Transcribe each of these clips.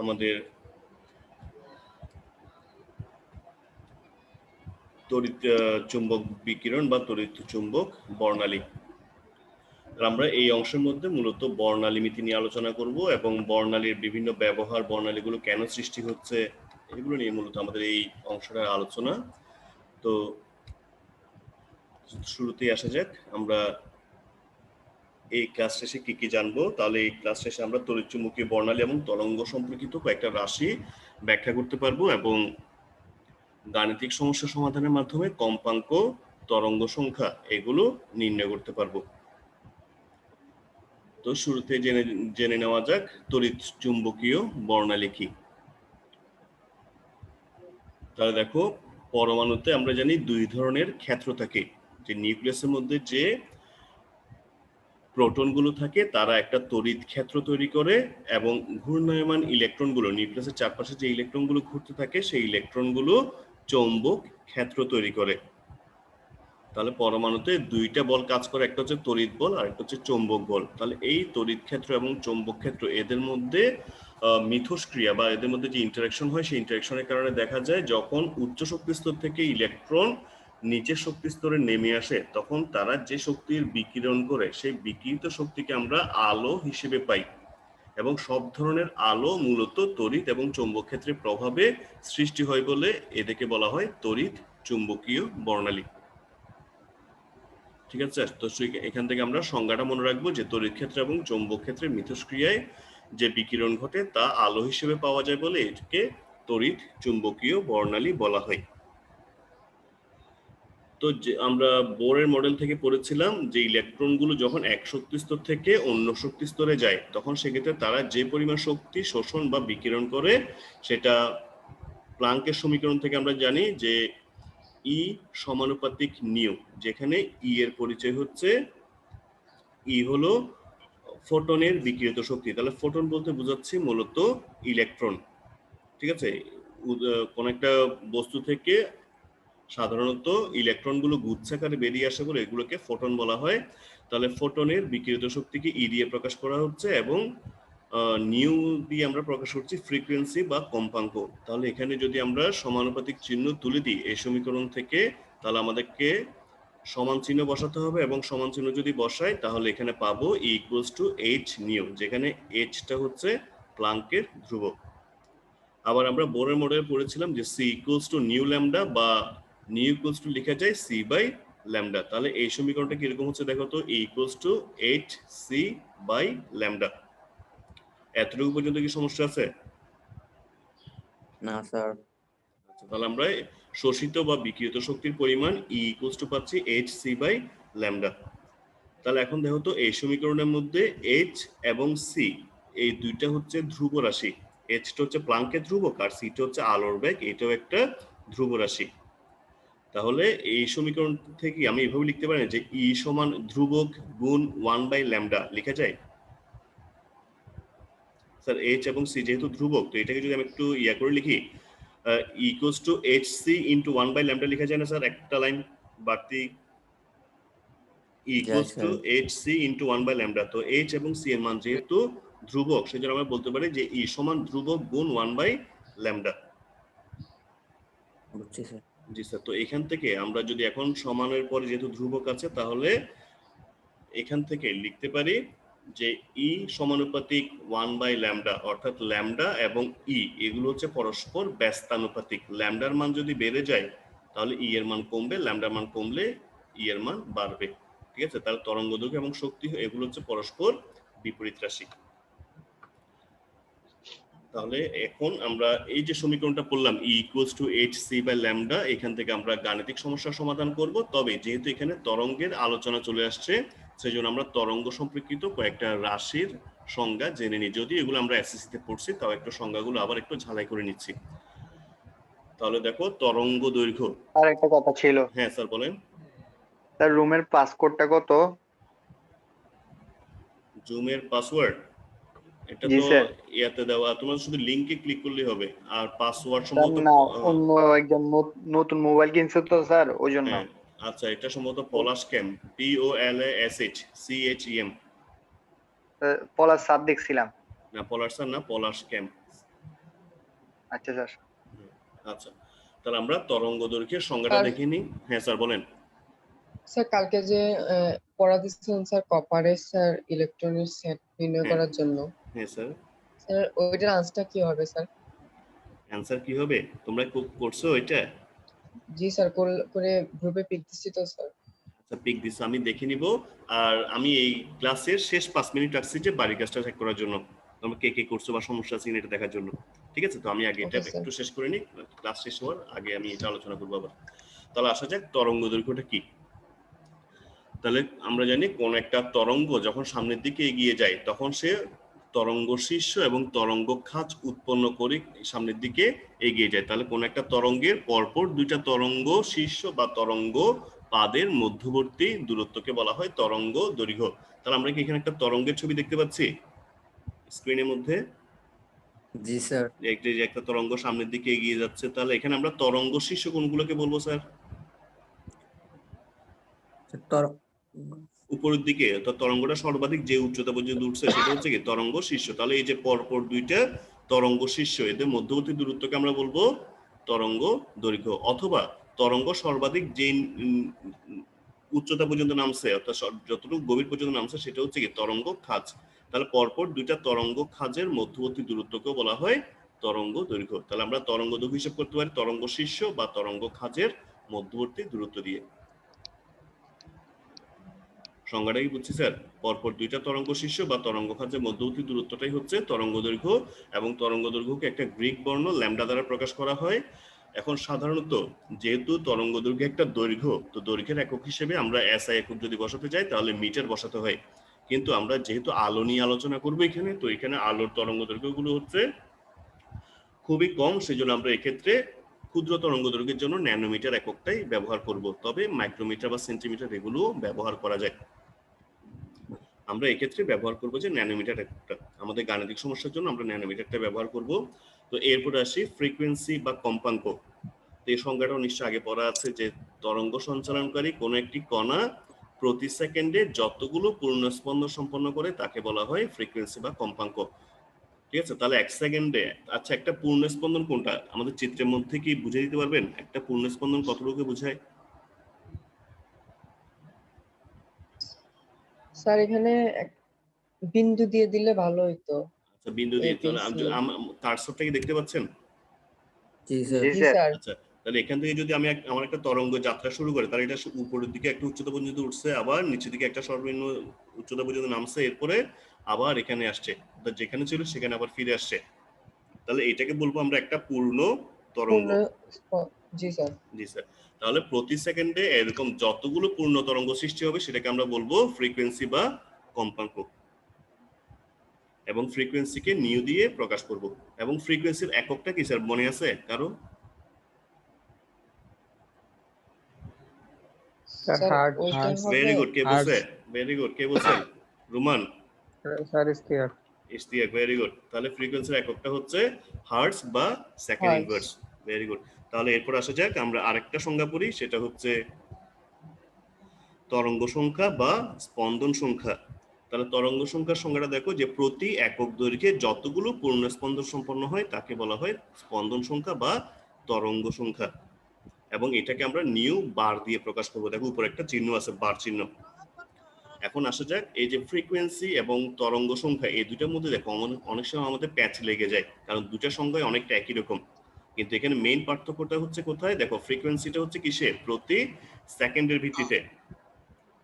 আমাদের তড়িৎ চুম্বক বিকিরণ বা তড়িৎ চুম্বক বর্ণালী। আমরা এই অংশের মধ্যে মূলত বর্ণালীমিতি নিয়ে আলোচনা করব এবং বর্ণালীর বিভিন্ন ব্যবহার, বর্ণালীগুলো কেন সৃষ্টি হচ্ছে, এগুলো নিয়ে মূলত আমাদের এই অংশটার আলোচনা। তো শুরুতেই আসা যাক, আমরা এই ক্লাস শেষে কি কি জানবো। তাহলে এই ক্লাস শেষে আমরা তড়িৎচুম্বকীয় বর্ণালী এবং তরঙ্গ সম্পর্কিত কয়েকটা রাশি ব্যাখ্যা করতে পারবো এবং গাণিতিক সমস্যা সমাধানের মাধ্যমে কম্পাঙ্ক, তরঙ্গ সংখ্যা এগুলো নির্ণয় করতে পারবো। তো শুরুতে জেনে নেওয়া যাক তড়িৎ চুম্বকীয় বর্ণালী কি। তাহলে দেখো, পরমাণুতে আমরা জানি দুই ধরনের ক্ষেত্র থাকে। যে নিউক্লিয়াসের মধ্যে যে প্রোটনগুলো থাকে তারা একটা তড়িৎ ক্ষেত্র তৈরি করে এবং ঘূর্ণায়মান ইলেকট্রনগুলো, নিউক্লিয়াসের চারপাশে যে ইলেকট্রনগুলো ঘুরতে থাকে সেই ইলেকট্রনগুলো চৌম্বক ক্ষেত্র তৈরি করে। তাহলে পরমাণুতে দুইটা বল কাজ করে, একটা হচ্ছে তড়িৎ বল আর একটা হচ্ছে চৌম্বক বল। তাহলে এই তড়িৎ ক্ষেত্র এবং চৌম্বক ক্ষেত্র এদের মধ্যে মিথস্ক্রিয়া বা এদের মধ্যে যে ইন্টারাকশন হয় সেই ইন্টারাকশনের কারণে দেখা যায় যখন উচ্চ শক্তি স্তর থেকে ইলেকট্রন নিচের শক্তি স্তরে নেমে আসে তখন তারা যে শক্তির বিকিরণ করে সেই বিকিরিত শক্তিকে আমরা আলো হিসেবে পাই এবং সব ধরনের আলো মূলত তড়িৎ এবং চৌম্বক ক্ষেত্রের প্রভাবে সৃষ্টি হয় বলে এদেরকে বলা হয় তড়িৎ চুম্বকীয় বর্ণালী। ঠিক আছে, তো এখান থেকে আমরা সংজ্ঞাটা মনে রাখবো যে তড়িৎ ক্ষেত্র এবং চৌম্বক ক্ষেত্রের মিথস্ক্রিয়ায় যে বিকিরণ ঘটে তা আলো হিসেবে পাওয়া যায় বলে এটাকে তড়িৎ চুম্বকীয় বর্ণালী বলা হয়। তো যে আমরা বোরের মডেল থেকে পড়েছিলাম যে ইলেকট্রনগুলো যখন এক শক্তি স্তর থেকে অন্য শক্তি স্তরে যায় তখন সেক্ষেত্রে তারা যে পরিমাণ শক্তি শোষণ বা বিকিরণ করে সেটা প্লাঙ্কের সমীকরণ থেকে আমরা জানি যে ই সমানুপাতিক নিউ, যেখানে ই এর পরিচয় হচ্ছে ই হলো ফোটনের বিকিরিত শক্তি। তাহলে ফোটন বলতে বোঝাচ্ছি মূলত ইলেকট্রন। ঠিক আছে, কোন একটা বস্তু থেকে সাধারণত ইলেকট্রনগুলো গুচ্ছাকারে বেরিয়ে আসে বলে এগুলোকে ফোটন বলা হয়। তাহলে ফোটনের বিকিরিত শক্তিকে ই দিয়ে প্রকাশ করা হচ্ছে এবং নিউ দিয়ে আমরা প্রকাশ করছি ফ্রিকোয়েন্সি বা কম্পাঙ্ক। তাহলে এখানে যদি আমরা সমানুপাতিক চিহ্ন তুলে দিই এই সমীকরণ থেকে তাহলে আমাদেরকে সমান চিহ্ন বসাতে হবে এবং সমান চিহ্ন যদি বসাই তাহলে এখানে পাবো ই ইকুয়ালস টু এইচ নিউ, যেখানে এইচটা হচ্ছে প্লাঙ্কের ধ্রুবক। আবার আমরা বোরের মডেলে পড়েছিলাম যে C equals to nu lambda বা নিউ ইকুয়ালস টু লেখা যায় সি বাই ল্যামডা। তাহলে এই সমীকরণটা কিরকম হচ্ছে দেখো তো, E equals to H C by lambda. এতটুকু পর্যন্ত কি সমস্যা আছে? না স্যার। তাহলে আমরা শোষিত বা বিকিরিত শক্তির পরিমাণ ই ইকুয়ালস টু পাচ্ছি এইচ সি বাই ল্যামডা। তাহলে এখন দেখো তো এই সমীকরণের মধ্যে এইচ এবং সি এই দুইটা হচ্ছে ধ্রুব রাশি। এইচটা হচ্ছে প্লাঙ্কের ধ্রুবক আর সিটা হচ্ছে আলোর বেগ, এটাও একটা ধ্রুব রাশি। তাহলে এই সমীকরণ থেকে আমি এভাবে লিখতে পারি যে ই সমান ধ্রুবক গুণ 1/λ লেখা যায়। স্যার এইচ এবং সি যেহেতু ধ্রুবক তো এটাকে যদি আমি একটু ইয়া করে লিখি equals to H C into 1/λ লেখা যায় না স্যার? একটা লাইন বাড়তি equals to H C into 1/λ। তো এইচ এবং সি এর মান যেহেতু ধ্রুবক সেজন্য আমরা বলতে পারি যে ই সমান ধ্রুবক গুণ 1/λ। বুঝছি স্যার। জি স্যার, তো এখান থেকে আমরা যদি এখন সমানের পরে যেহেতু ধ্রুবক আছে তাহলে এখান থেকে লিখতে পারি যে ই সমানুপাতিক 1/λ, অর্থাৎ ল্যামডা এবং ই এগুলো হচ্ছে পরস্পর ব্যস্তানুপাতিক। ল্যামডার মান যদি বেড়ে যায় তাহলে ই এর মান কমবে, ল্যামডার মান কমলে ই এর মান বাড়বে। ঠিক আছে, তাহলে তরঙ্গ দৈর্ঘ্য এবং শক্তি এগুলো হচ্ছে পরস্পর বিপরীত রাশি। তাহলে এখন আমরা এই যে সমীকরণটা পড়লাম E equals to H C by lambda, এখান থেকে আমরা গাণিতিক সমস্যার সমাধান করব। তবে যেহেতু এখানে তরঙ্গের আলোচনা চলে আসছে সেজন্য আমরা তরঙ্গ সম্পর্কিত কয়েকটা রাশির সংজ্ঞা জেনে নিই। যদি এগুলো আমরা এসএসসি তে পড়ছি তাও একটু সংজ্ঞাগুলো আবার একটু ঝালাই করে নিচ্ছি। তাহলে দেখো তরঙ্গ দৈর্ঘ্য। আর একটা কথা ছিল। হ্যাঁ স্যার বলেন। তার রুমের পাসকোডটা কত? জুমের পাসওয়ার্ড এটা জি তো স্যার। ইয়াতে দেওয়া, তোমার শুধু লিংকে ক্লিক করলেই হবে। আর পাসওয়ার্ড স্যার সম্ভবত না, অন্য একজন নতুন মোবাইল কিনছে তো স্যার, ওই জন্য। হ্যাঁ আচ্ছা, এটা সম্ভবত পলাশ ক্যাম, POLASH CHEM। পলাশ স্যার দেখছিলাম। না পলাশ স্যার না, পলাশ ক্যাম্প। আচ্ছা স্যার। আচ্ছা, তাহলে আমরা তরঙ্গ দৈর্ঘ্যের সংজ্ঞাটা স্যার দেখে নিই। হ্যাঁ স্যার বলেন। স্যার কালকে যে পড়া দিচ্ছেন স্যার কপারের স্যার ইলেকট্রনিক সেট নির্ণয় হ্যাঁ করার জন্য, হ্যাঁ স্যার, স্যার ওইটার আনসারটা কি হবে স্যার? অ্যান্সার কি হবে তোমরা করছো এটা? জি স্যার, করে গ্রুপে পিক দিচ্ছি তো স্যার। আচ্ছা পিক দিস, আমি দেখে নিব। আর আমি এই ক্লাসের শেষ 5 মিনিট রাখছি যে বাড়ির কাজটা চেক করার জন্য, তোমরা কে কে করছো বা সমস্যা আছে কিনা এটা দেখার জন্য। ঠিক আছে, তো আমি আগে এটা ওকে স্যার। একটু শেষ করে নিই, ক্লাস শেষ হওয়ার আগে আমি এটা আলোচনা করবো আবার। তাহলে আসা যাক তরঙ্গ দৈর্ঘ্যটা কি। তাহলে আমরা জানি কোন একটা তরঙ্গ যখন সামনের দিকে এগিয়ে যায় তখন সে তরঙ্গ শীর্ষ এবং তরঙ্গ খাঁজ উৎপন্ন করে সামনের দিকে এগিয়ে যায়। তাহলে কোন একটা তরঙ্গের পরপর দুইটা তরঙ্গ শীর্ষ বা তরঙ্গ পাদের মধ্যবর্তী দূরত্বকে বলা হয় তরঙ্গ দৈর্ঘ্য। তাহলে আমরা কি এখানে একটা তরঙ্গের ছবি দেখতে পাচ্ছি স্ক্রিনের মধ্যে? জি স্যার। যে একটা তরঙ্গ সামনের দিকে এগিয়ে যাচ্ছে। তাহলে এখানে আমরা তরঙ্গ শীর্ষ কোনগুলোকে বলবো স্যার? উপরের দিকে, অর্থাৎ তরঙ্গটা সর্বাধিক যে উচ্চতা পর্যন্ত উঠছে সেটা হচ্ছে কি তরঙ্গ শীর্ষ। তাহলে এই যে পরপর দুইটা তরঙ্গ শীর্ষ, এদের মধ্যবর্তী দূরত্বকে আমরা বলবো তরঙ্গ দৈর্ঘ্য। অথবা তরঙ্গ সর্বাধিক যে উচ্চতা পর্যন্ত নামছে, অর্থাৎ যতটুকু গভীর পর্যন্ত নামছে সেটা হচ্ছে কি তরঙ্গ খাঁজ। তাহলে পরপর দুইটা তরঙ্গ খাঁজের মধ্যবর্তী দূরত্বকেও বলা হয় তরঙ্গ দৈর্ঘ্য। তাহলে আমরা তরঙ্গ দৈর্ঘ্য হিসেব করতে পারি তরঙ্গ শীর্ষ বা তরঙ্গ খাঁজের মধ্যবর্তী দূরত্ব দিয়ে। সংজ্ঞাটা কি বুঝছি স্যার? পরপর দুইটা তরঙ্গ শীর্ষ বা তরঙ্গ খাঁজের মধ্যবর্তী দূরত্বটাই হচ্ছে তরঙ্গ দৈর্ঘ্য, এবং তরঙ্গ দৈর্ঘ্যকে একটা গ্রিক বর্ণ ল্যামডা দ্বারা প্রকাশ করা হয়। এখন সাধারণত যেহেতু তরঙ্গ দৈর্ঘ্য একটা দৈর্ঘ্য, তো দৈর্ঘ্যের একক হিসেবে আমরা এসআই একক যদি বসাতে যাই তাহলে মিটার বসাতে হয়। কিন্তু আমরা যেহেতু আলো নিয়ে আলোচনা করবো এখানে, তো এখানে আলোর তরঙ্গ দৈর্ঘ্যগুলো হচ্ছে খুবই কম, সেজন্য আমরা এক্ষেত্রে ক্ষুদ্র তরঙ্গ দৈর্ঘ্যের জন্য ন্যানোমিটার এককটাই ব্যবহার করব। তবে মাইক্রোমিটার বা সেন্টিমিটার এগুলো ব্যবহার করা যায়। আমরা এক্ষেত্রে ব্যবহার করব যে ন্যানোমিটার এককটা, আমাদের গাণিতিক সমস্যার জন্য আমরা ন্যানোমিটারটা ব্যবহার করব। তো এরপরে আসি ফ্রিকোয়েন্সি বা কম্পাঙ্ক। তো এই সংজ্ঞাটাও নিশ্চয় আগে পড়া আছে যে তরঙ্গ সঞ্চালনকারী কোনো একটি কণা প্রতি সেকেন্ডে যতগুলো পূর্ণস্পন্দন সম্পন্ন করে তাকে বলা হয় ফ্রিকোয়েন্সি বা কম্পাঙ্ক। ঠিক আছে, তাহলে 1 সেকেন্ডে, আচ্ছা একটা পূর্ণস্পন্দন কোনটা আমাদের চিত্রের মধ্যে কি বুঝে দিতে পারবেন? একটা পূর্ণস্পন্দন কতটুকু বোঝায়? স্যার এখানে বিন্দু দিয়ে দিলে ভালো হইতো। আচ্ছা বিন্দু দিয়ে, তাহলে কার্সরটা কি দেখতে পাচ্ছেন? জি স্যার। জি জি স্যার। স্যার। আচ্ছা, তাহলে এখান থেকে যদি আমি আমার একটা তরঙ্গ যাত্রা শুরু করি, তাহলে এটা উপরের দিকে একটা উচ্চতা পর্যন্ত উঠছে, আবার নিচের দিকে একটা সর্বনিম্ন উচ্চতা পর্যন্ত নামছে, এরপরে আবার এখানে আসছে, যেখানে ছিল সেখানে আবার ফিরে আসছে। তাহলে এটাকে বলবো আমরা একটা পূর্ণ তরঙ্গ। জি স্যার। জি স্যার। তাহলে প্রতি সেকেন্ডে এরকম যতগুলো পূর্ণ তরঙ্গ সৃষ্টি হবে সেটাকে আমরা বলবো ফ্রিকোয়েন্সি বা কম্পাঙ্ক, এবং ফ্রিকোয়েন্সিকে নিউ দিয়ে প্রকাশ করব। এবং ফ্রিকোয়েন্সির এককটা কি স্যার মনে আছে কারো? স্যার ওইটা হবে ভেরি গুড, কে বলছে? ভেরি গুড, কে বলছেন? Ruman? Sir Ishtiaq. Ishtiaq, very good. তাহলে ফ্রিকোয়েন্সির এককটা হচ্ছে হার্টজ বা second hertz. Inverse. Very good. তাহলে এরপর আসা যাক আমরা আরেকটা সংজ্ঞা পড়ি, সেটা হচ্ছে তরঙ্গ সংখ্যা বা স্পন্দন সংখ্যা। তাহলে তরঙ্গ সংখ্যার সংজ্ঞাটা দেখো যে প্রতি একক দৈর্ঘ্যে যতগুলো পূর্ণ স্পন্দন সম্পন্ন হয় তাকে বলা হয় স্পন্দন সংখ্যা বা তরঙ্গ সংখ্যা, এবং এটাকে আমরা নিউ বার দিয়ে প্রকাশ করবো। দেখো উপরে একটা চিহ্ন আছে, বার চিহ্ন। এখন আসা যাক এই যে ফ্রিকোয়েন্সি এবং তরঙ্গ সংখ্যা, এই দুটার মধ্যে দেখো অনেক সময় আমাদের প্যাচ লেগে যায়, কারণ দুটা সংখ্যায় অনেকটা একই রকম। কিন্তু এখানে মেইন পার্থক্যটা হচ্ছে কোথায়? দেখো ফ্রিকোয়েন্সিটা হচ্ছে কিসে? প্রতি সেকেন্ডের ভিত্তিতে,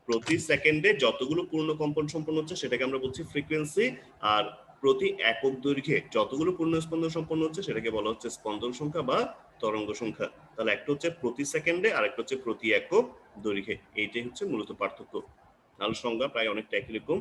প্রতি সেকেন্ডে যতগুলো পূর্ণ কম্পন সম্পন্ন হচ্ছে সেটাকে আমরা বলছি ফ্রিকোয়েন্সি। আর প্রতি একক দৈর্ঘ্যে যতগুলো পূর্ণ স্পন্দন সম্পন্ন হচ্ছে সেটাকে বলা হচ্ছে স্পন্দন সংখ্যা বা তরঙ্গ সংখ্যা। তাহলে একটা হচ্ছে প্রতি সেকেন্ডে আর একটা হচ্ছে প্রতি একক দৈর্ঘ্যে। এইটাই হচ্ছে মূলত পার্থক্য। তাহলে সংজ্ঞা প্রায় অনেকটা একই রকম।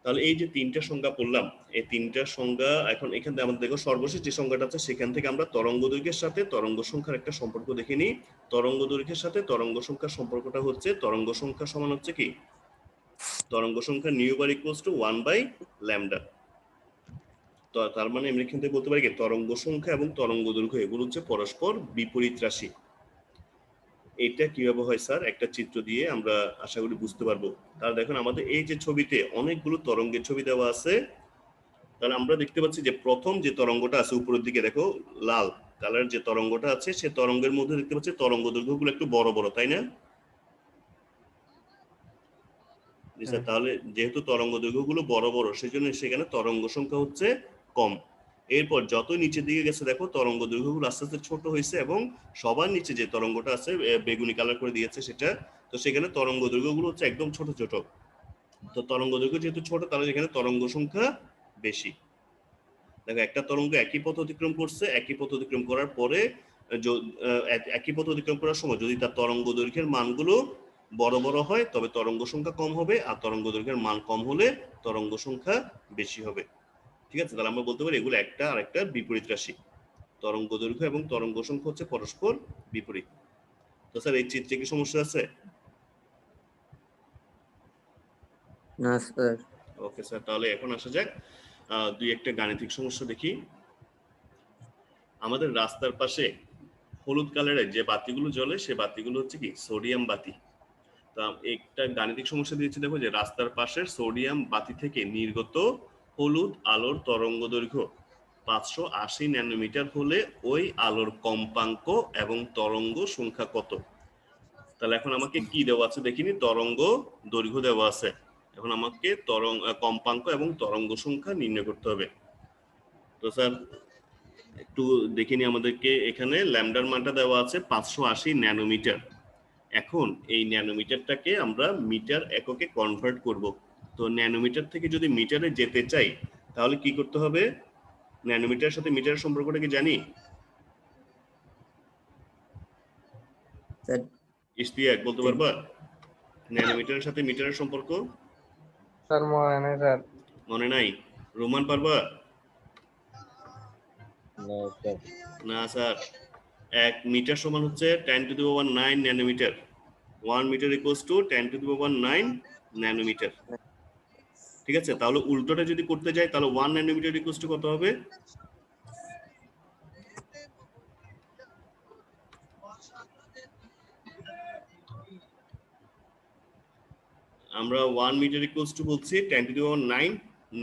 তাহলে এই যে তিনটা সংজ্ঞা পড়লাম, এই তিনটা সংজ্ঞা এখন এখান থেকে আমাদের দেখো সর্বশেষ যে সংজ্ঞাটা আছে সেখান থেকে আমরা তরঙ্গ দৈর্ঘ্যের সাথে তরঙ্গ সংখ্যার একটা সম্পর্ক দেখে নিই। তরঙ্গ দৈর্ঘ্যের সাথে তরঙ্গ সংখ্যার সম্পর্কটা হচ্ছে তরঙ্গ সংখ্যা সমান হচ্ছে কি তরঙ্গ সংখ্যা নিউ বার ইকুয়ালস টু 1/λ। তো তার মানে আমরা এখান থেকে বলতে পারি কি তরঙ্গ সংখ্যা এবং তরঙ্গ দৈর্ঘ্য এগুলো হচ্ছে পরস্পর বিপরীত রাশি। এটা কিভাবে হয় স্যার? একটা চিত্র দিয়ে আমরা আশা করি বুঝতে পারবো। তাহলে দেখুন আমাদের এই যে ছবিতে অনেকগুলো তরঙ্গের ছবি দেওয়া আছে, তাহলে আমরা দেখতে পাচ্ছি যে প্রথম যে তরঙ্গটা আছে উপরের দিকে দেখো লাল কালার যে তরঙ্গটা আছে সে তরঙ্গের মধ্যে দেখতে পাচ্ছি তরঙ্গ দৈর্ঘ্যগুলো একটু বড় বড়, তাই না? জি স্যার, তাহলে যেহেতু তরঙ্গ দৈর্ঘ্যগুলো বড় বড় সেজন্য সেখানে তরঙ্গ সংখ্যা হচ্ছে কম। এরপর যত নিচের দিকে গেছে দেখো তরঙ্গ দৈর্ঘ্যগুলো আস্তে আস্তে ছোট হয়েছে এবং সবার নিচে যে তরঙ্গটা আছে বেগুনি কালার করে দিয়েছে সেটা, তো সেখানে তরঙ্গ দৈর্ঘ্যগুলো হচ্ছে একদম ছোট ছোট। তো তরঙ্গ দৈর্ঘ্য যেহেতু ছোট তাহলে এখানে তরঙ্গ সংখ্যা বেশি। দেখো একটা তরঙ্গ একই পথ অতিক্রম করছে, একই পথ অতিক্রম করার পরে একই পথ অতিক্রম করার সময় যদি তার তরঙ্গ দৈর্ঘ্যের মানগুলো বড় বড় হয় তবে তরঙ্গ সংখ্যা কম হবে, আর তরঙ্গ দৈর্ঘ্যের মান কম হলে তরঙ্গ সংখ্যা বেশি হবে। ঠিক আছে, তাহলে আমরা বলতে পারি এগুলো একটা আর একটা বিপরীত রাশি। তরঙ্গ দৈর্ঘ্য এবং তরঙ্গ সংখ্যা হচ্ছে পরস্পর বিপরীত। তো স্যার এই চিত্রে কি সমস্যা আছে? না স্যার। ওকে স্যার, তাহলে এখন আসা যাক দুই একটা গাণিতিক সমস্যা দেখি। আমাদের রাস্তার পাশে হলুদ কালারের যে বাতিগুলো জ্বলে সে বাতিগুলো হচ্ছে কি সোডিয়াম বাতি। তা একটা গাণিতিক সমস্যা দিয়েছে, দেখো যে রাস্তার পাশের সোডিয়াম বাতি থেকে নির্গত হলুদ আলোর তরঙ্গ দৈর্ঘ্য 580 ন্যানোমিটার হলে ওই আলোর কম্পাঙ্ক এবং তরঙ্গ সংখ্যা কত? তাহলে এখন আমাকে কি দেওয়া আছে দেখিনি, তরঙ্গ দৈর্ঘ্য দেওয়া আছে, এখন আমাকে কম্পাঙ্ক এবং তরঙ্গ সংখ্যা নির্ণয় করতে হবে। তো স্যার একটু দেখিনি, আমাদেরকে এখানে ল্যামডার মানটা দেওয়া আছে 580 ন্যানোমিটার। এখন এই ন্যানোমিটারটাকে আমরা মিটার এককে কনভার্ট করব। তো ন্যানোমিটার থেকে যদি মিটারে যেতে চাই তাহলে কি করতে হবে? ন্যানোমিটারের সাথে মিটারের সম্পর্কটা কি জানি? স্যার ইশতিয়াক বলতে পারবা ন্যানোমিটারের সাথে মিটারের সম্পর্ক? স্যার মনে নেই স্যার। মনে নাই? রোমান পারবা? না স্যার। না স্যার, 1 মিটার সমান হচ্ছে 10 to the power 9 nanometre. 1 metre equals to 10 to the power 9 nanometre. ঠিক আছে, তাহলে উল্টোটা যদি করতে যাই তাহলে 1 ন্যানোমিটার ইকুয়ালস টু কত হবে? আমরা 1 মিটার ইকুয়ালস টু বলছি 10 টু দি পাওয়ার 9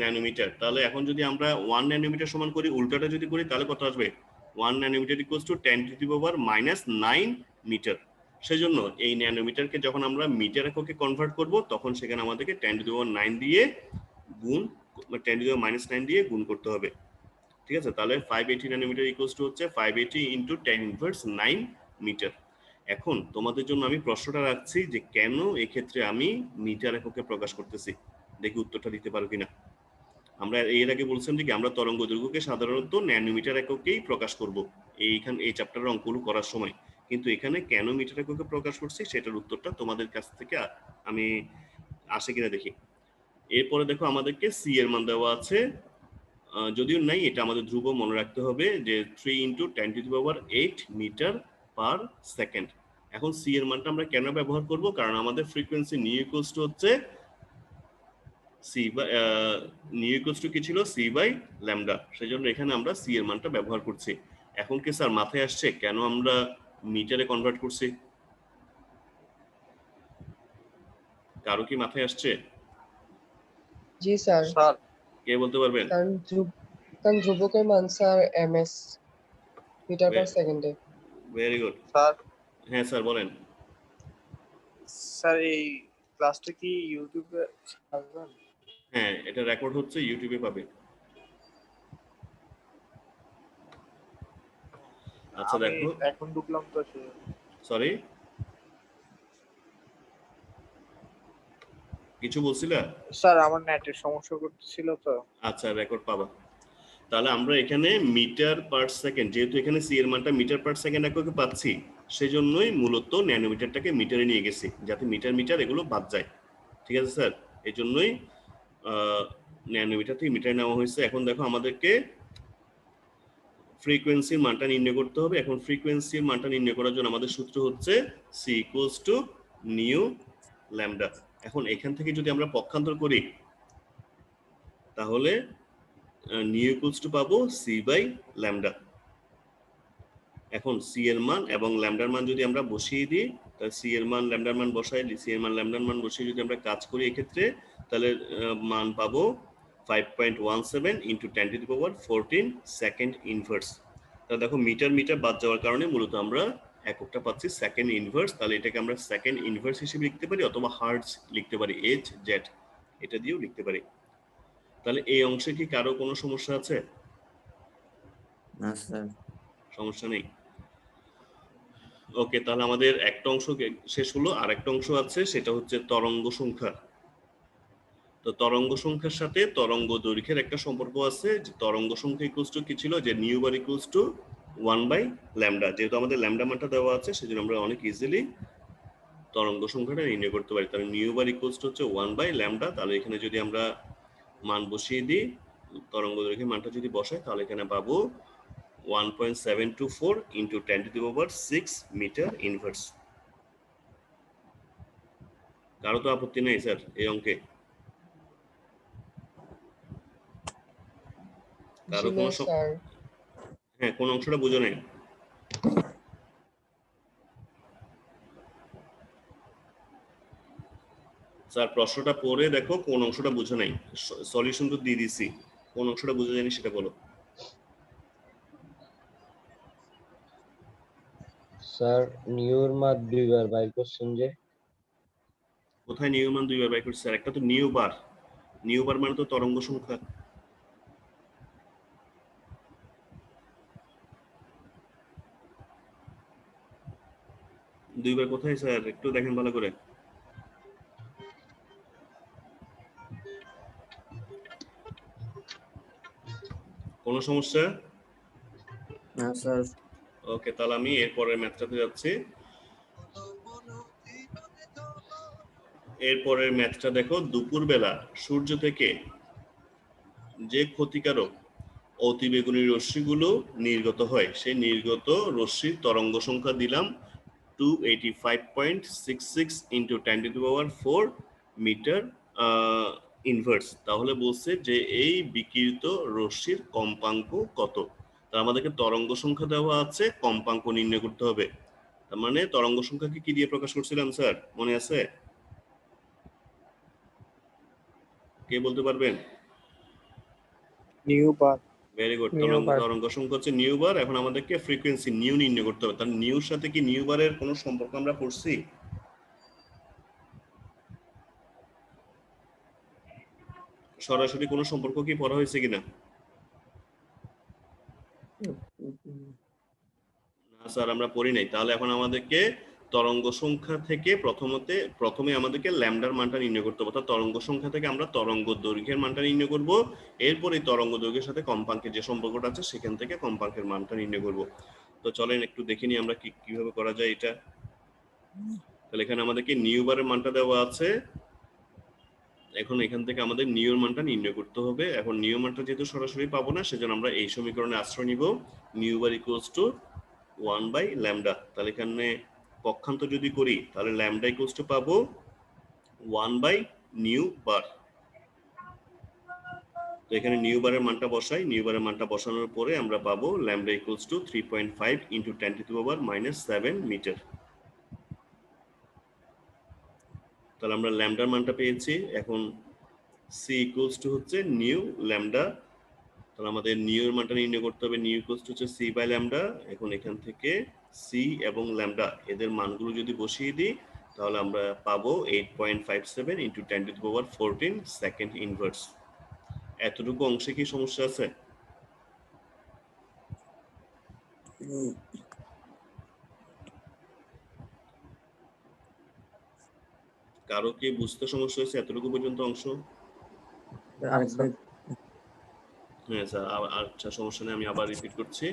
ন্যানোমিটার। তাহলে এখন যদি আমরা 1 ন্যানোমিটার সমান করি, উল্টাটা যদি করি তাহলে কত আসবে? 1 nanometre equals to 10 to the power -9 metre. সেজন্য এই ন্যানোমিটারকে যখন আমরা মিটার এককে কনভার্ট করব তখন সেখানে আমাদেরকে 10 টু দি পাওয়ার 9 দিয়ে গুণ 10 টু দি পাওয়ার -9 দিয়ে গুণ করতে হবে। ঠিক আছে, তাহলে 580 ন্যানোমিটার ইকুয়ালস টু হচ্ছে 580 ইনটু 10 ইনভার্স 9 মিটার। এখন তোমাদের জন্য আমি প্রশ্নটা রাখছি যে কেন এক্ষেত্রে আমি মিটার এককে প্রকাশ করতেছি, দেখি উত্তরটা দিতে পারো কিনা। আমরা এর আগে বলছিলাম যে আমরা তরঙ্গ দৈর্ঘ্যকে সাধারণত ন্যানোমিটার এককেই প্রকাশ করব এই চ্যাপ্টারের অঙ্কগুলো করার সময়, কিন্তু এখানে কেন মিটার এককে প্রকাশ করছি সেটার উত্তরটা তোমাদের কাছ থেকে আমি আসে কিনা দেখি। এরপরে দেখো আমাদেরকে সি এর মান দেওয়া আছে, যদিও নাই, এটা আমাদের ধ্রুব মনে রাখতে হবে যে 3 into 10 to the power 8 metre per second. এখন সি এর মানটা আমরা কেন ব্যবহার করব? কারণ আমাদের ফ্রিকোয়েন্সি নিউ ইকুয়ালস টু হচ্ছে C by nu equals to কি ছিল? C by lambda. সেজন্য এখানে আমরা সি এর মানটা ব্যবহার করছি। এখন কি স্যার মাথায় আসছে কেন আমরা মিটারে কনভার্ট করছি? কারো কি মাথায় আসছে? জি স্যার। স্যার কে বলতে পারবেন? কারণ ধ্রুবকের মান স্যার ms মিটার পার সেকেন্ডে। ভেরি গুড স্যার হ্যাঁ স্যার বলেন। স্যার এই ক্লাসটা কি ইউটিউবে ছাড়বেন? হ্যাঁ, এটা রেকর্ড হচ্ছে, ইউটিউবে পাবে। আচ্ছা আমি দেখো, এখন ঢুকলাম তো সরি কিছু বলছিলা? স্যার আমার নেটের সমস্যা করতেছিল তো। আচ্ছা, রেকর্ড পাবা। তাহলে আমরা এখানে মিটার পার সেকেন্ড, যেহেতু এখানে সি এর মানটা মিটার পার সেকেন্ড এককে পাচ্ছি, সেজন্যই মূলত ন্যানোমিটারটাকে মিটারে নিয়ে গেছি যাতে মিটার মিটার এগুলো বাদ যায়। ঠিক আছে স্যার, এই জন্যই ন্যানোমিটার থেকে মিটারে নেওয়া হয়েছে। এখন দেখো আমাদেরকে ফ্রিকোয়েন্সির মানটা নির্ণয় করতে হবে। এখন ফ্রিকোয়েন্সির মানটা নির্ণয় করার জন্য আমাদের সূত্র হচ্ছে C equals to nu lambda. এখন এখান থেকে যদি আমরা পক্ষান্তর করি তাহলে নিউ ইকুয়ালস টু পাবো সি বাই ল্যামডা। এখন সি এর মান এবং ল্যামডার মান যদি আমরা বসিয়ে দিই, তাহলে সি এর মান ল্যামডার মান বসাই, সি এর মান ল্যামডার মান বসিয়ে যদি আমরা কাজ করি এক্ষেত্রে, তাহলে মান পাবো 5.17 ইন্টু 10⁻14 সেকেন্ড ইনভার্স। তাহলে দেখো মিটার মিটার বাদ যাওয়ার কারণে মূলত আমরা এককটা পাচ্ছি সেকেন্ড ইনভার্স। তাহলে এটাকে আমরা সেকেন্ড ইনভার্স হিসেবে লিখতে পারি অথবা হার্টজ লিখতে পারি, এইচ জেড এটা দিয়েও লিখতে পারি। তাহলে এই অংশে কি কারো কোনো সমস্যা আছে? না স্যার। সমস্যা নেই। ওকে, তাহলে আমাদের একটা অংশ শেষ হলো, আর একটা অংশ আছে, সেটা হচ্ছে তরঙ্গ সংখ্যা। তো তরঙ্গ সংখ্যার সাথে তরঙ্গ দৈর্ঘ্যের একটা সম্পর্ক আছে। যে তরঙ্গ সংখ্যা ইকুয়ালস টু কি ছিল, যে নিউ বার ইকুয়ালস টু 1/λ। যেহেতু আমাদের ল্যামডা মানটা দেওয়া আছে সেজন্য আমরা অনেক ইজিলি তরঙ্গ সংখ্যাটা নির্ণয় করতে পারি। তাহলে নিউ বার ইকুয়ালস টু হচ্ছে 1/λ। তাহলে এখানে যদি আমরা মান বসিয়ে দিই, তরঙ্গ দৈর্ঘ্যের মানটা যদি বসাই, তাহলে এখানে পাবো 1.724 ইন্টু 10⁻6 মিটার ইনভার্স। কারো তো আপত্তি নেই স্যার এই অঙ্কে? কারো জি কোনো না স্যার। হ্যাঁ, কোন অংশটা বুঝো নাই? স্যার প্রশ্নটা পড়ে দেখো কোন অংশটা বুঝো নাই। সলিউশন তো দিয়ে দিছি, কোন অংশটা বুঝে জানি সেটা বলো। স্যার নিউর মান 2 বার বাইর করছেন যে? কোথায় নিউ মান 2 বার বাই করছি স্যার? একটা তো নিউ বার, নিউ বার মানে তো তরঙ্গ সংখ্যা। দুইবার কোথায় স্যার, একটু দেখেন ভালো করে। কোনো সমস্যা? না স্যার। ওকে, তাহলে আমি এরপরের ম্যাথটাতে যাচ্ছি। এরপরের ম্যাথটা দেখো, দুপুরবেলা সূর্য থেকে যে ক্ষতিকারক অতিবেগুনি রশ্মিগুলো নির্গত হয়, সেই নির্গত রশ্মির তরঙ্গ সংখ্যা দিলাম 285.66 ইন্টু 10⁻4 মিটার ইনভার্স। তাহলে বলছে যে এই বিকিরিত রশ্মির কম্পাঙ্ক কত। তা আমাদেরকে তরঙ্গ সংখ্যা দেওয়া আছে, কম্পাঙ্ক নির্ণয় করতে হবে। তার মানে তরঙ্গ সংখ্যাকে কি দিয়ে প্রকাশ করছিলাম স্যার, মনে আছে? কে বলতে পারবেন? Nu bar. Very good. Nu bar. তরঙ্গ সংখ্যা হচ্ছে নিউ বার। এখন আমাদেরকে ফ্রিকোয়েন্সি নিউ নির্ণয় করতে হবে। তার নিউর সাথে কি নিউ বারের কোনো সম্পর্ক আমরা পড়ছি? সরাসরি কোনো সম্পর্ক কি পড়া হয়েছে কিনা? না স্যার, আমরা পড়ি নাই। তাহলে এখন আমাদেরকে তরঙ্গ সংখ্যা থেকে প্রথমে আমাদেরকে ল্যামডার মানটা নির্ণয় করতে হবে। অর্থাৎ তরঙ্গ সংখ্যা থেকে আমরা তরঙ্গ দৈর্ঘ্যের মানটা নির্ণয় করব। এরপরে তরঙ্গ দৈর্ঘ্যের সাথে কম্পাঙ্কের যে সম্পর্কটা আছে সেখান থেকে কম্পাঙ্কের মানটা নির্ণয় করব। তো চলেন একটু দেখে নিই আমরা কিভাবে করা যায় এটা। তাহলে এখানে আমাদেরকে নিউ বারের মানটা দেওয়া আছে। এখন এখান থেকে আমাদের নিউর মানটা নির্ণয় করতে হবে। এখন নিউ মানটা যেহেতু সরাসরি পাবো না, সেজন্য আমরা এই সমীকরণে আশ্রয় নিব। Nu bar equals to 1/λ। তাহলে এখানে পক্ষান্তর যদি করি, তাহলে ল্যামডা ইকুয়ালস টু পাবো 1/নিউ বার। তো এখানে নিউ বারের মানটা বসাই। নিউ বারের মানটা বসানোর পরে আমরা পাবো lambda equals to 3.5 into 10⁻⁻7 metre. তাহলে আমরা ল্যামডার মানটা পেয়েছি। এখন সি ইকুয়ালস টু হচ্ছে নিউ ল্যামডা। তাহলে আমাদের নিউ এর মানটা নির্ণয় করতে হবে। নিউ ইকুয়ালস টু হচ্ছে সি বাই ল্যামডা। এখন এখান থেকে সি এবং ল্যামডা এদের মানগুলো যদি বসিয়ে দিই, তাহলে আমরা পাবো 8.57 ইন্টু 10⁻14 সেকেন্ড ইনভার্স। এতটুকু অংশে কি সমস্যা আছে? কারো কি বুঝতে সমস্যা হয়েছে এতটুকু পর্যন্ত অংশ? আরেকবার। হ্যাঁ স্যার, আচ্ছা সমস্যা নেই, আমি আবার রিপিট করছি।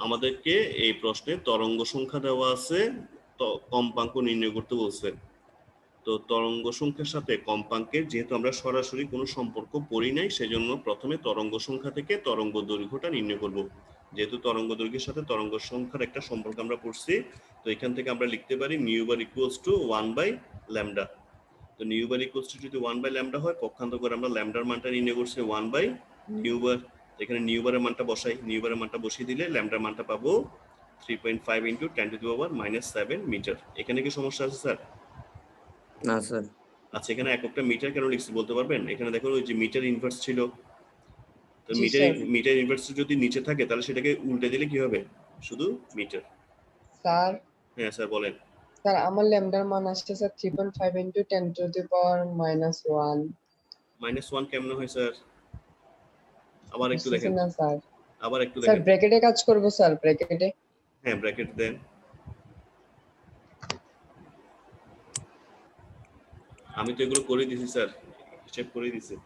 আমাদেরকে এই প্রশ্নে তরঙ্গ সংখ্যা দেওয়া আছে, কম্পাঙ্ক নির্ণয় করতে বলছে। তো তরঙ্গ সংখ্যার সাথে কম্পাঙ্কের যেহেতু আমরা সরাসরি কোনো সম্পর্ক পড়ি নাই, সেজন্য প্রথমে তরঙ্গ সংখ্যা থেকে তরঙ্গ দৈর্ঘ্যটা নির্ণয় করব। যেহেতু তরঙ্গ দৈর্ঘ্যের সাথে তরঙ্গ সংখ্যার একটা সম্পর্ক আমরা পড়ছি, তো এখান থেকে আমরা লিখতে পারি নিউ বার ইকুয়ালস টু 1/λ। তো নিউ বার ইকুয়ালস টু যদি 1/λ হয়, পক্ষান্তর করে আমরা ল্যামডার মানটা নির্ণয় করছি 1/নিউ বার। এখানে নিউ বারের মানটা বসাই। নিউ বারের মানটা বসিয়ে দিলে ল্যামডার মানটা পাবো 3.5 ইন্টু 10⁻⁻7 মিটার। এখানে কি সমস্যা আছে স্যার? না স্যার। আচ্ছা, এখানে এককটা মিটার কেন লিখছি বলতে পারবেন? এখানে দেখুন ওই যে মিটার ইনভার্স ছিল, তো জি মিটার স্যার। মিটার ইনভার্স যদি নিচে থাকে তাহলে সেটাকে উল্টে দিলে কি হবে? শুধু মিটার। স্যার হ্যাঁ স্যার বলেন। স্যার আমার ল্যামডার মান আসছে স্যার 3.5 ইন্টু 10⁻⁻1। -1 কেমনে হয় স্যার? আবার একটু বুঝতেছেন দেখেন, না স্যার? আবার একটু স্যার দেখেন। ব্র্যাকেটে কাজ করব স্যার, ব্র্যাকেটে। হ্যাঁ ব্র্যাকেট দেন। আমি তো এগুলো করে দিছি স্যার, হিসেব করে দিছি।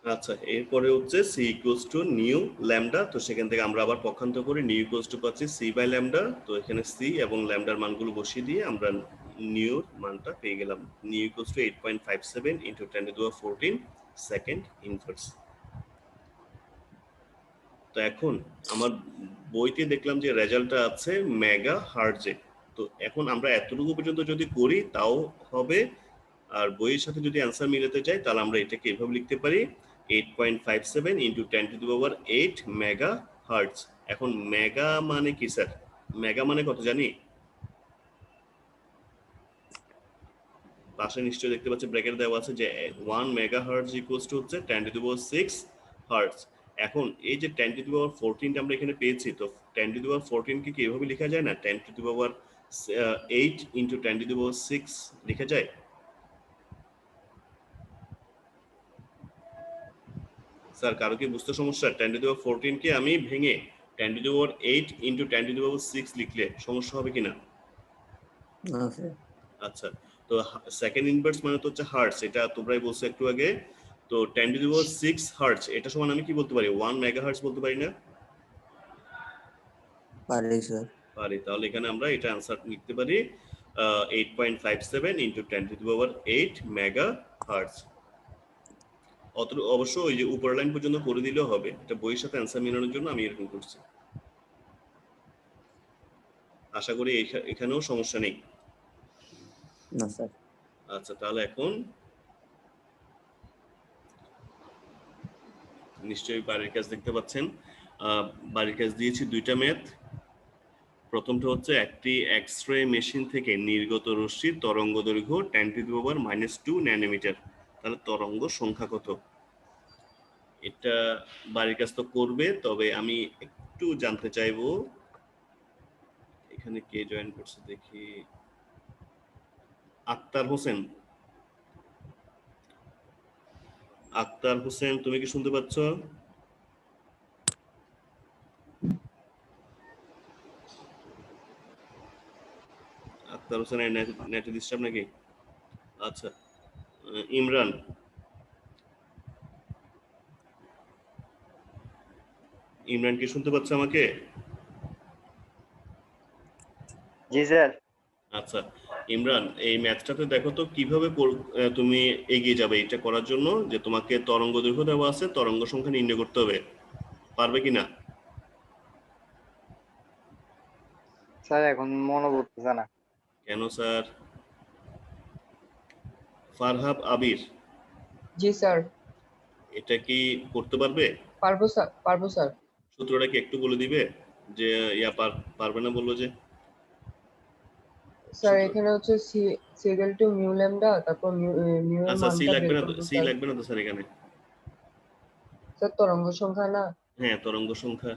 আচ্ছা, এরপরে হচ্ছে C equals to nu lambda. তো সেখান থেকে আমরা আবার পক্ষান্তর করে নিউ ইকুয়ালস টু পাচ্ছি সি বাই ল্যামডা। তো এখানে সি এবং ল্যামডার মানগুলো বসিয়ে দিয়ে আমরা নিউর মানটা পেয়ে গেলাম। New equals two 8.57 into 10⁻14 second inverse. তো এখন আমার বইতে দেখলাম যে রেজাল্টটা আছে মেগা হার্টজে। তো এখন আমরা এতটুকু পর্যন্ত যদি করি তাও হবে, আর বইয়ের সাথে যদি অ্যান্সার মিলাতে চাই তাহলে আমরা এটাকে এভাবে লিখতে পারি 8.57 ইন্টু 10⁻8 মেগা হার্টজ। এখন মেগা মানে কি স্যার? মেগা মানে কত জানি? পাশে নিশ্চয়ই দেখতে পাচ্ছি ব্র্যাকেট দেওয়া আছে যে 1 মেগা হার্টজ ইকুয়ালস টু হচ্ছে 10⁻6 হার্টজ। এখন এই যে 10⁻14টা আমরা এখানে পেয়েছি, তো 10⁻14 কে কি এভাবে লেখা যায় না? 10⁻8 ইন্টু 10⁻6 লেখা যায়? স্যার কারো কি বুঝতে সমস্যা? 10⁻14 কে আমি ভেঙে 10⁻8 ইন্টু 10⁻6 লিখলে সমস্যা হবে কিনা? না স্যার। আচ্ছা, তো সেকেন্ড ইনভার্স মানে তো হচ্ছে হার্টজ, এটা তোমরাই বলছো একটু আগে। তো 10⁻6 হার্টজ এটা সমান আমি কি বলতে পারি? 1 মেগা হার্টজ বলতে পারি না? পারি স্যার। পারি। তাহলে এখানে আমরা এটা অ্যান্সার লিখতে পারি 8.57 ইন্টু 10⁻8 মেগা হার্টজ। অবশ্য ওই যে উপর লাইন পর্যন্ত করে দিলেও হবে, এটা বইয়ের সাথে অ্যান্সার মেলানোর জন্য আমি এরকম করছি। আশা করি এখানেও সমস্যা নেই। না স্যার। আচ্ছা, তাহলে এখন নিশ্চয়ই বাড়ির কাজ দেখতে পাচ্ছেন। বাড়ির কাজ দিয়েছি দুইটা ম্যাথ। প্রথমটা হচ্ছে একটি এক্স রে মেশিন থেকে নির্গত রশ্মির তরঙ্গ দৈর্ঘ্য 10⁻2 ন্যানোমিটার, তাহলে তরঙ্গ সংখ্যা কত? এটা বাড়ির কাজ তো করবে, তবে আমি একটু জানতে চাইবো এখানে কে জয়েন করছে দেখি। আক্তার হোসেন। আক্তার হোসেন তুমি কি শুনতে পাচ্ছ? আক্তার হোসেনের নেটে ডিস্টার্ব নাকি? আচ্ছা, ইমরান। ইমরান কি শুনতে পাচ্ছ আমাকে? জি স্যার। আচ্ছা, ইমরান এই ম্যাথটাতে দেখো তো কিভাবে তুমি এগিয়ে যাবে এটা করার জন্য, যে তোমাকে তরঙ্গ দৈর্ঘ্য দেওয়া আছে, তরঙ্গ সংখ্যা নির্ণয় করতে হবে। পারবে কিনা? স্যার এখন মনে পড়তেছে না। কেন স্যার? ফারহাব আবির, জি স্যার। এটা কি করতে পারবে? পারবো স্যার, পারবো স্যার। সূত্রটা কি একটু বলে দিবে? যে পারবে না বললো যে স্যার সূত্র। এখানে হচ্ছে C equal to mu lambda, তারপর মিউ এর আচ্ছা, সি মানটা লাগবে বের না তো, করবো সি স্যার। লাগবে না তো স্যার এখানে। স্যার তরঙ্গ সংখ্যা না? হ্যাঁ, তরঙ্গ সংখ্যা,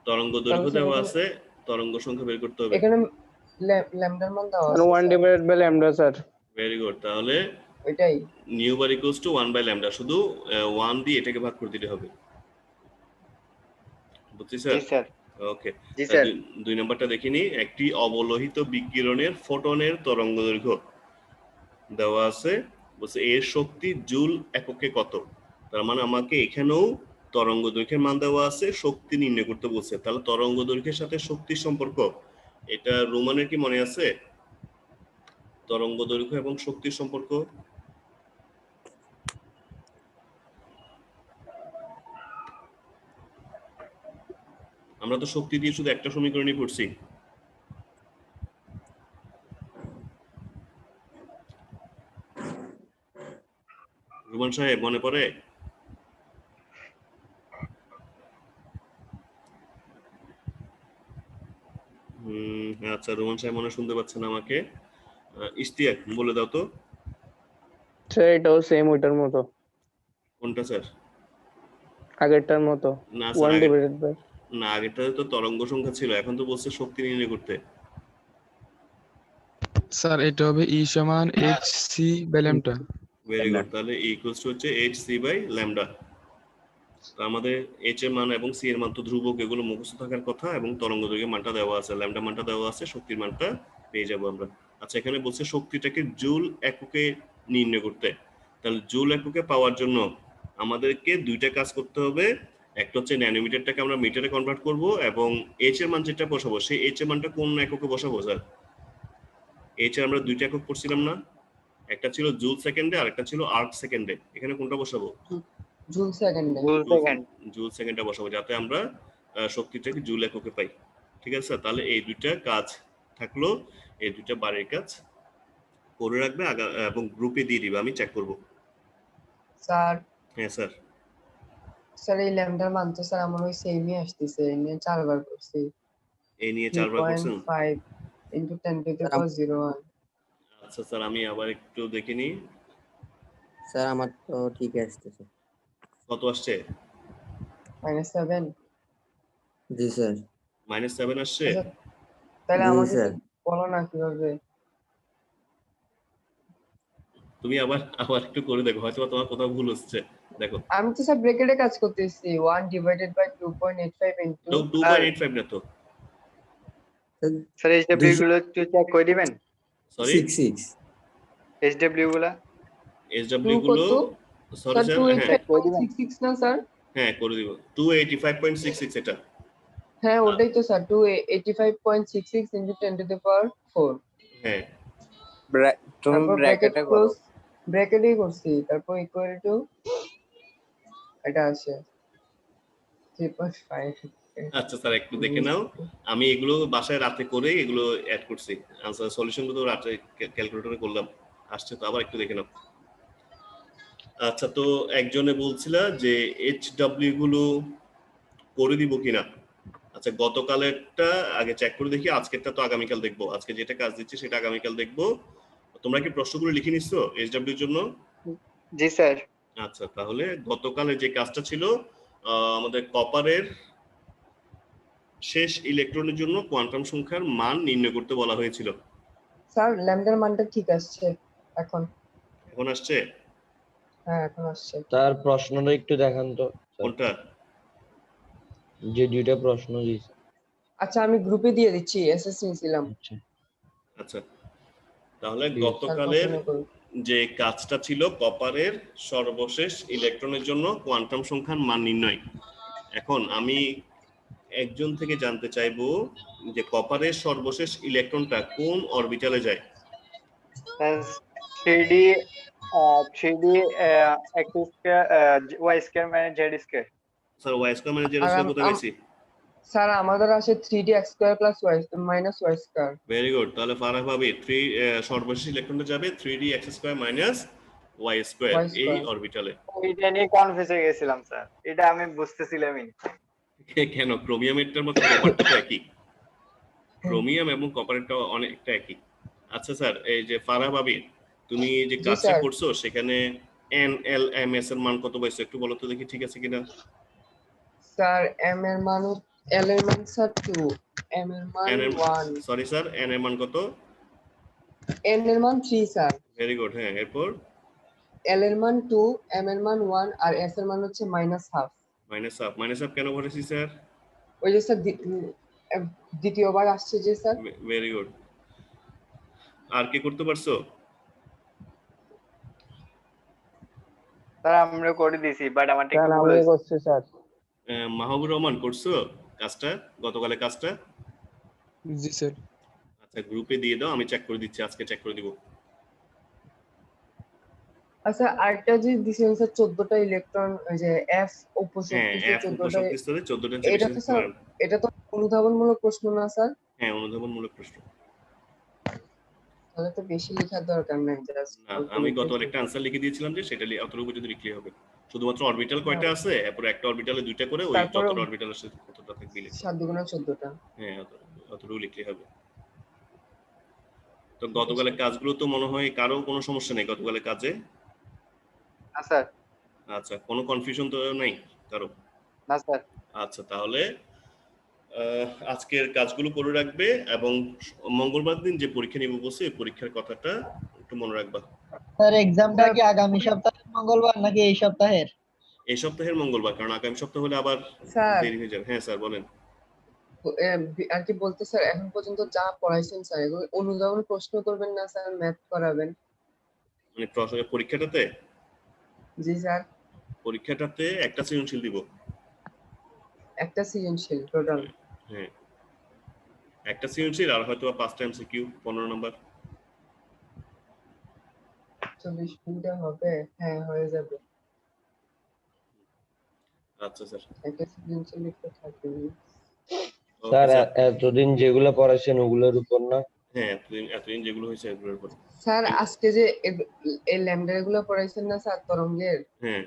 তরঙ্গ তাহলে দৈর্ঘ্য স্যার দেওয়া এখানে আছে, তরঙ্গ সংখ্যা বের করতে হবে। এখানে ল্যামডার মান দেওয়া স্যার আছে 1 sir, divided by lambda sir. Very good. তাহলে ওইটাই। Nu bar equals to 1 by lambda, শুধু 1 দিয়ে এটাকে ভাগ করে দিতে হবে। বুঝছি জি স্যার? স্যার। ওকে। জি স্যার। দুই নম্বরটা দেখিনি। একটি অবলোহিত বিকিরণের ফোটনের তরঙ্গ দৈর্ঘ্য দেওয়া আছে, বলছে এর শক্তি জুল এককে কত। তার মানে আমাকে এখানেও তরঙ্গ দৈর্ঘ্যের মান দেওয়া আছে, শক্তি নির্ণয় করতে বলছে। তাহলে তরঙ্গ দৈর্ঘ্যের সাথে শক্তির সম্পর্ক, এটা রোমানের কি মনে আছে? তরঙ্গ দৈর্ঘ্য এবং শক্তির সম্পর্ক। আমরা তো শক্তি দিয়ে শুধু একটা সমীকরণই পড়ছি। রোমান সাহেব মনে পড়ে? আচ্ছা, রোমান সাহেব মনে হয় শুনতে পাচ্ছেন আমাকে। ইশতিয়াক বলে দাও তো স্যার এটাও সেম ওইটার মতো, কোনটা স্যার? আগেরটার মতো, না স্যার, 1 ডিভাইডেড বাই। না আগেরটাতে তো তরঙ্গ সংখ্যা ছিল, এখন তো বলছে শক্তি নির্ণয় করতে। স্যার এটা হবে ই সমান H C by lambda. Very good, তাহলে ইকুয়ালস টু হচ্ছে এইচ সি বাই ল্যামডা। আমাদের এইচ এর মান এবং সি এর মান তো ধ্রুবক, এগুলো মুখস্থ থাকার কথা, এবং তরঙ্গ দৈর্ঘ্যের মানটা দেওয়া আছে, ল্যামডা মানটা দেওয়া আছে, শক্তির মানটা পেয়ে যাবো আমরা। আচ্ছা, এখানে বলছে শক্তিটাকে জুল এককে নির্ণয় করতে। তাহলে জুল এককে পাওয়ার জন্য আমাদেরকে দুইটা কাজ করতে হবে। একটা হচ্ছে ন্যানোমিটারটাকে আমরা মিটারে কনভার্ট করব, এবং এইচ এর মান যেটা বসাবো সেই এইচ এর মানটা কোন এককে বসাবো স্যার? এইচ এর আমরা দুইটা একক করছিলাম না, একটা ছিল জুল সেকেন্ডে আর একটা ছিল আর্ক সেকেন্ডে, এখানে কোনটা বসাবো? জুল সেকেন্ডে। জুল সেকেন্ডটা বসাবো, যাতে আমরা শক্তিটাকে জুল এককে পাই। ঠিক আছে স্যার, তাহলে এই দুইটা কাজ থাকলো, এই দুইটা বাড়ির কাজ করে রাখবে এবং গ্রুপে দিয়ে দিবে, আমি চেক করব। স্যার হ্যাঁ স্যার। স্যার এই ল্যামডার মান তো স্যার আমার ওই সেমই আসতেছে, এই নিয়ে 4 বার করছি। এই নিয়ে 4 বার করছেন? 3.5 into 10 to the power 01। আচ্ছা স্যার, আমি আবার একটু দেখে নিই স্যার আমার তো ঠিক আসতেছে। কত আসছে। -7। জি স্যার। -7 আসছে। আচ্ছা, তাহলে জি আমাকে স্যার। বলো না কিভাবে। তুমি আবার আবার একটু করে দেখো, হয়তো তোমার কোথাও ভুল হচ্ছে, দেখো। আমি তো স্যার ব্র্যাকেটে কাজ করতেছি, 1 divided by 2.85 into 2.85 না তো, স্যার এইচডব্লিউ গুলো একটু চেক করে দিবেন, সরি 66 এইচডব্লিউ গুলা এসডব্লিউ 2 গুলো। কত সরি স্যার? স্যার, হ্যাঁ 285.66 না স্যার? হ্যাঁ করে দিব, 285.66 এটা। হ্যাঁ ওটাই তো sir, 285.66 into 10 to the power 4। হ্যাঁ তুমি তারপর ব্র্যাকেট ক্লোজ, ব্র্যাকেটেই করছি, তারপর ইকুয়াল টু এটা আছে 3.5। আচ্ছা স্যার, একটু দেখে নাও, আমি এগুলো বাসায় রাতে করে এগুলো অ্যাড করছি, আনসার সলিউশন গুলো রাতে ক্যালকুলেটরে করলাম, আসছে তো, আবার একটু দেখে নাও। আচ্ছা, তো একজনে বলছিল যে এইচডব্লিউ গুলো করে দিব কিনা। আচ্ছা, গতকালেরটা আগে চেক করে দেখি, আজকেরটা তো আগামীকাল দেখবো, আজকে যেটা কাজ দিচ্ছি সেটা আগামীকাল দেখবো। তোমরা কি প্রশ্নগুলো লিখে নিচ্ছো এইচডব্লিউর জন্য? জি স্যার। আচ্ছা, তাহলে গতকালের যে কাজটা ছিল, আমাদের কপারের শেষ ইলেকট্রনের জন্য কোয়ান্টাম সংখ্যার মান নির্ণয় করতে বলা হয়েছিল। স্যার ল্যামডার মানটা ঠিক আসছে এখন। এখন আসছে? হ্যাঁ এখন আসছে। তার প্রশ্নটা একটু দেখান তো স্যার, কোনটা? যে দুইটা প্রশ্ন দিয়েছে। আচ্ছা আমি গ্রুপে দিয়ে দিচ্ছি, এসএস নিয়েছিলাম। আচ্ছা আচ্ছা, তাহলে ঠিক আছে। গতকালের কন্টিনিউ করুন। যে কাজটা ছিল কপারের সর্বশেষ ইলেকট্রনের জন্য কোয়ান্টাম সংখ্যার মান নির্ণয়। এখন আমি একজন থেকে জানতে চাইবো যে কপারের সর্বশেষ ইলেকট্রনটা কোন অরবিটালে যায়। 3D 3D x square y square মানে z square. Sir Y square মানে জেড আর স্কয়ার কোথায় পাইছি? স্যার আমাদের আসে 3d x square plus y minus y square. Very good, তাহলে ফারাহ ভাবি সর্বশেষ ইলেকট্রনটা যাবে 3d x square minus y square Y এই square। অরবিটালে। এটা নিয়ে কনফিউজ হয়ে গেছিলাম স্যার, এটা আমি বুঝতেছিলামই। কেন? ক্রোমিয়ামেরটার মতো কপারটা তো একই, ক্রোমিয়াম এবং কপারেরটা অনেকটা একই। আচ্ছা স্যার, এই যে ফারাহ ভাবি তুমি যে জি কাজটা স্যার। করছো সেখানে NLMS এর মান কত পাইছো একটু বলো তো দেখি, ঠিক আছে কিনা। স্যার m এর মান l এর মান স্যার 2, m এর মান 1, সরি স্যার, n এর মান কত? n এর মান 3 স্যার, ভেরি গুড, হ্যাঁ এরপর l এর মান 2, m এর মান 1 আর s এর মান হচ্ছে -1/2। মাইনাস হাফ কেন বলেছি স্যার? ওই যে স্যার দ্বিতীয়বার আসছে যে স্যার। ভেরি গুড, আর কি করতে পারছো? স্যার আমরা করে দিয়েছি, বাট আমার ঠিক স্যার ভুল আমি হয়েছে। করছি স্যার। মাহবুব রহমান করছো কাজটা, গতকালের কাজটা? জি স্যার। আচ্ছা, গ্রুপে দিয়ে দাও, আমি চেক করে দিচ্ছি, আজকে চেক করে দিব। আচ্ছা আরেকটা যে দিছেন স্যার 14টা ইলেকট্রন, ওই যে f হ্যাঁ, উপশক্তিতে এফ 14টা, উপশক্তি স্তরে 14টা এটা তো স্যার এটা তো অনুধাবনমূলক প্রশ্ন না স্যার? হ্যাঁ, অনুধাবনমূলক প্রশ্ন। তাহলে তো বেশি লেখার দরকার নাই, জাস্ট না, অল্প আমি গত লিখে একটা আনসার লিখে দিয়েছিলাম যে সেটা অতটুকু যদি লিখলে হবে, শুধুমাত্র অরবিটাল কয়টা আছে, এরপর একটা অরবিটালে দুইটা করে, ওই তারপরে যতটা অরবিটাল আছে ততটা থাকবে ইলেকট্রন। 7 × 14টা। হ্যাঁ, অতটুকু লিখলে হবে। তো গতকালের কাজগুলো তো মনে হয় কারো কোনো সমস্যা নেই গতকালের কাজে? না স্যার, আচ্ছা, কোনো কনফিউশন তো নাই কারো? না স্যার। আচ্ছা, তাহলে আজকের কাজগুলো করে রাখবে এবং মঙ্গলবার দিন যে পরীক্ষা নিব বলছে পরীক্ষার কথাটা একটু মনে রাখবা। স্যার এক্সামটা স্যার, কি আগামী সপ্তাহের মঙ্গলবার নাকি এই সপ্তাহের? এই সপ্তাহের মঙ্গলবার, কারণ আগামী সপ্তাহ হলে আবার স্যার দেরি হয়ে যাবে। হ্যাঁ স্যার বলেন। আর কি বলতে স্যার, এখন পর্যন্ত যা পড়াইছেন স্যার এগুলো অনুধাবন প্রশ্ন করবেন না স্যার, ম্যাথ করাবেন? মানে পরীক্ষাটাতে জি স্যার, একটা সৃজনশীল দিব। একটা সৃজনশীল টোটাল? হ্যাঁ, একটা সৃজনশীল আর হয়তো 5টা এমসিকিউ 15 নম্বর। 40 মিনিটে হবে? হ্যাঁ, হয়ে যাবে। আচ্ছা স্যার। একটা সৃজনশীল একটু থাকবে। স্যার এতদিন যেগুলো পড়াইছেন ওগুলোর উপর না? হ্যাঁ, এতদিন যেগুলো হয়েছে এগুলোর উপর। স্যার আজকে যে এই ল্যামডা গুলো পড়াইছেন না স্যার তরঙ্গের, হ্যাঁ,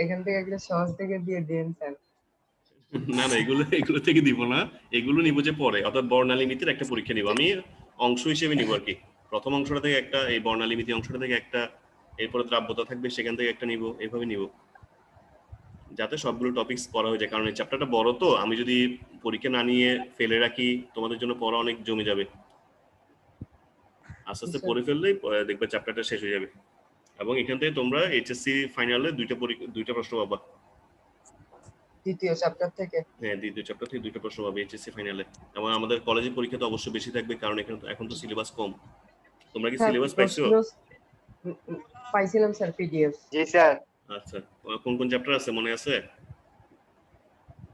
এখান থেকে একটা সহজ থেকে দিয়ে দেন স্যার। না না, এগুলো থেকে দিব না, এগুলো নিব যে পরে, অর্থাৎ বর্ণালীমিতির একটা পরীক্ষা নিব আমি, অংশ হিসেবে নিব আর কি। প্রথম অংশটা থেকে একটা, এই বর্ণালীমিতি অংশটা থেকে একটা, এরপরে দ্রাব্যতা থাকবে সেখান থেকে একটা নিব, এইভাবে নিব যাতে সবগুলো টপিকস পড়া হয়ে যায়। কারণ এই চ্যাপ্টারটা বড়, তো আমি যদি পরীক্ষা না নিয়ে ফেলে রাখি তোমাদের জন্য পড়া অনেক জমে যাবে। আস্তে আস্তে পড়ে ফেললেই দেখবে চ্যাপ্টারটা শেষ হয়ে যাবে। এবং এখান থেকে তোমরা এইচএসসি ফাইনালে দুইটা প্রশ্ন পাবা। দ্বিতীয় চ্যাপ্টার থেকে? হ্যাঁ, দ্বিতীয় চ্যাপ্টার থেকে 2টা প্রশ্ন পাবে এইচএসসি ফাইনালে। এবং আমাদের কলেজের পরীক্ষা তো অবশ্যই বেশি থাকবে, কারণ এখন তো সিলেবাস কম। তোমরা কি সিলেবাস পাইছো? পাইছিলাম স্যার, পিডিএফ। জি স্যার। আচ্ছা, কোন কোন চ্যাপ্টার আছে মনে আছে?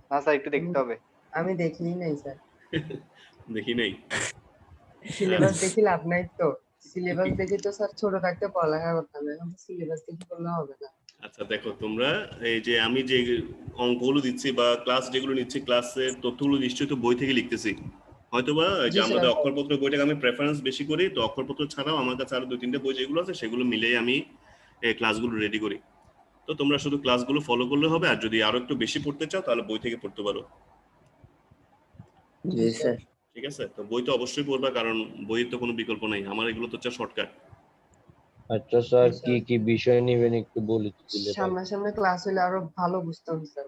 না স্যার, একটু দেখতে হবে। আমি দেখিনি নাই স্যার। দেখি নাই। সিলেবাস দেখি লাভ নাই তো। সিলেবাস দেখি তো স্যার ছোট থাকতে পড়ালেখা করতাম, এখন তো সিলেবাস দেখি করলে হবে না। আচ্ছা দেখো, তোমরা এই যে আমি যে অঙ্কগুলো দিচ্ছি বা ক্লাস যেগুলো নিচ্ছি, ক্লাসের তথ্যগুলো নিশ্চয়ই তো বই থেকে লিখতেছি হয়তোবা। যে আমাদের অক্ষরপত্র বইটাকে আমি প্রেফারেন্স বেশি করি, তো অক্ষরপত্র ছাড়াও আমার কাছে আরো 2-3টে বই যেগুলো আছে সেগুলো মিলেই আমি এই ক্লাসগুলো রেডি করি। তো তোমরা শুধু ক্লাসগুলো ফলো করলে হবে, আর যদি আরো একটু বেশি পড়তে চাও তাহলে বই থেকে পড়তে পারো। জি স্যার। ঠিক আছে, তো বই তো অবশ্যই পড়বা, কারণ বইয়ের তো কোনো বিকল্প নাই। আমার এগুলো তো হচ্ছে শর্টকাট। আচ্ছা স্যার, কি কি বিষয় নেবেন একটু বলে দিলে? সামনাসামনি ক্লাস হলে আরো ভালো বুঝতাম স্যার।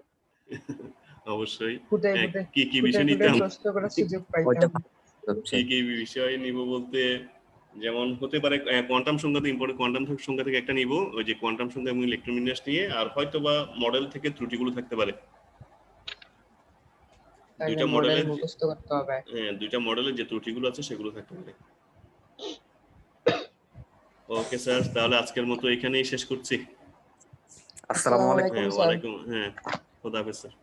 অবশ্যই। ফুটে ফুটে কি কি বিষয় নিতাম, প্রশ্ন করার সুযোগ পাইতাম। কি কি বিষয় নিব বলতে, যেমন হতে পারে কোয়ান্টাম সংখ্যা তো ইম্পর্টেন্ট, কোয়ান্টাম সংখ্যা থেকে একটা নিব, ওই যে কোয়ান্টাম সংখ্যা এবং ইলেকট্রোমিনাস নিয়ে, আর হয়তোবা মডেল থেকে ত্রুটিগুলো থাকতে পারে। দুইটা মডেলের মুখস্থ করতে হবে। হ্যাঁ, দুইটা মডেলের যে ত্রুটিগুলো আছে সেগুলো থাকতে পারে। ওকে স্যার, তাহলে আজকের মতো এখানেই শেষ করছি। আসসালামু আলাইকুম। হ্যাঁ, ওয়ালাইকুম, হ্যাঁ, খোদা হাফেজ স্যার।